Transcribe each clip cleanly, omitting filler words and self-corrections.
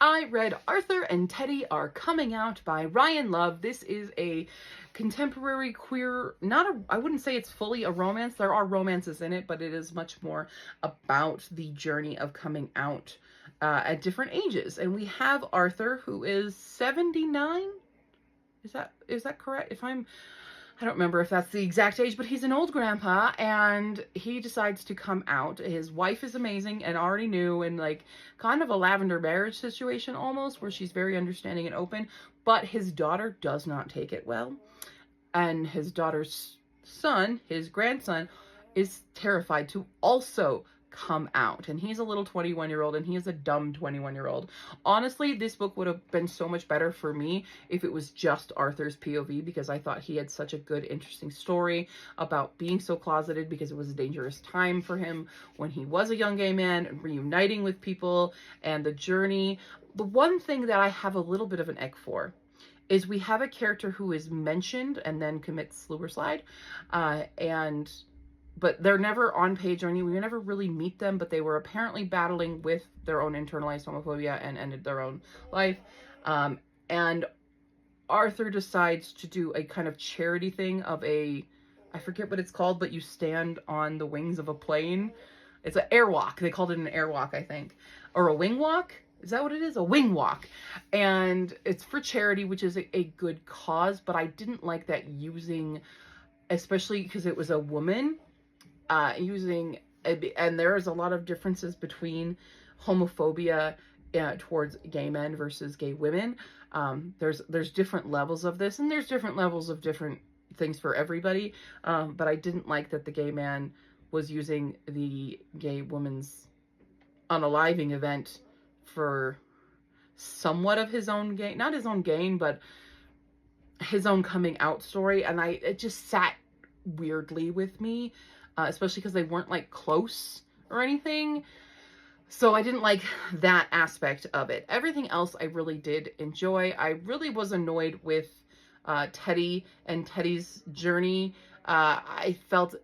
I read Arthur and Teddy Are Coming Out by Ryan Love. This is a contemporary queer, I wouldn't say it's fully a romance. There are romances in it, but it is much more about the journey of coming out at different ages. And we have Arthur, who is 79. Is that correct? I don't remember if that's the exact age, but he's an old grandpa and he decides to come out. His wife is amazing and already knew, and like kind of a lavender marriage situation almost, where she's very understanding and open, but his daughter does not take it well. And his daughter's son, his grandson, is terrified to also come out, and he's a little 21-year-old and he is a dumb 21-year-old. Honestly, this book would have been so much better for me if it was just Arthur's POV, because I thought he had such a good, interesting story about being so closeted, because it was a dangerous time for him when he was a young gay man and reuniting with people and the journey. The one thing that I have a little bit of an egg for is we have a character who is mentioned and then commits slide, but they're never on page or anything. We never really meet them, but they were apparently battling with their own internalized homophobia and ended their own life. And Arthur decides to do a kind of charity thing of I forget what it's called, but you stand on the wings of a plane. It's an airwalk. They called it an airwalk, I think. Or a wing walk. Is that what it is? A wing walk. And it's for charity, which is a good cause, but I didn't like that using, especially because it was a woman, and there's a lot of differences between homophobia towards gay men versus gay women. There's different levels of this, and there's different levels of different things for everybody. But I didn't like that the gay man was using the gay woman's unaliving event for somewhat of his own gain, not his own gain, but his own coming out story. And it just sat weirdly with me, especially because they weren't like close or anything. So I didn't like that aspect of it. Everything else I really did enjoy. I really was annoyed with Teddy and Teddy's journey. I felt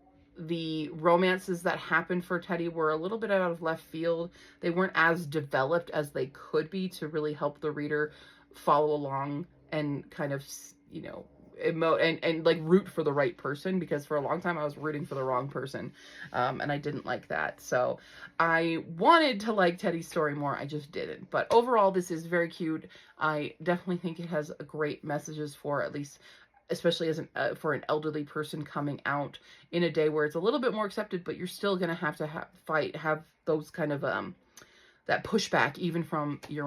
the romances that happened for Teddy were a little bit out of left field. They weren't as developed as they could be to really help the reader follow along and kind of, emote and like root for the right person, because for a long time I was rooting for the wrong person, and I didn't like that. So I wanted to like Teddy's story more, I just didn't. But overall, this is very cute. I definitely think it has great messages for, at least especially as for an elderly person coming out in a day where it's a little bit more accepted, but you're still gonna have to have those kind of that pushback even from your own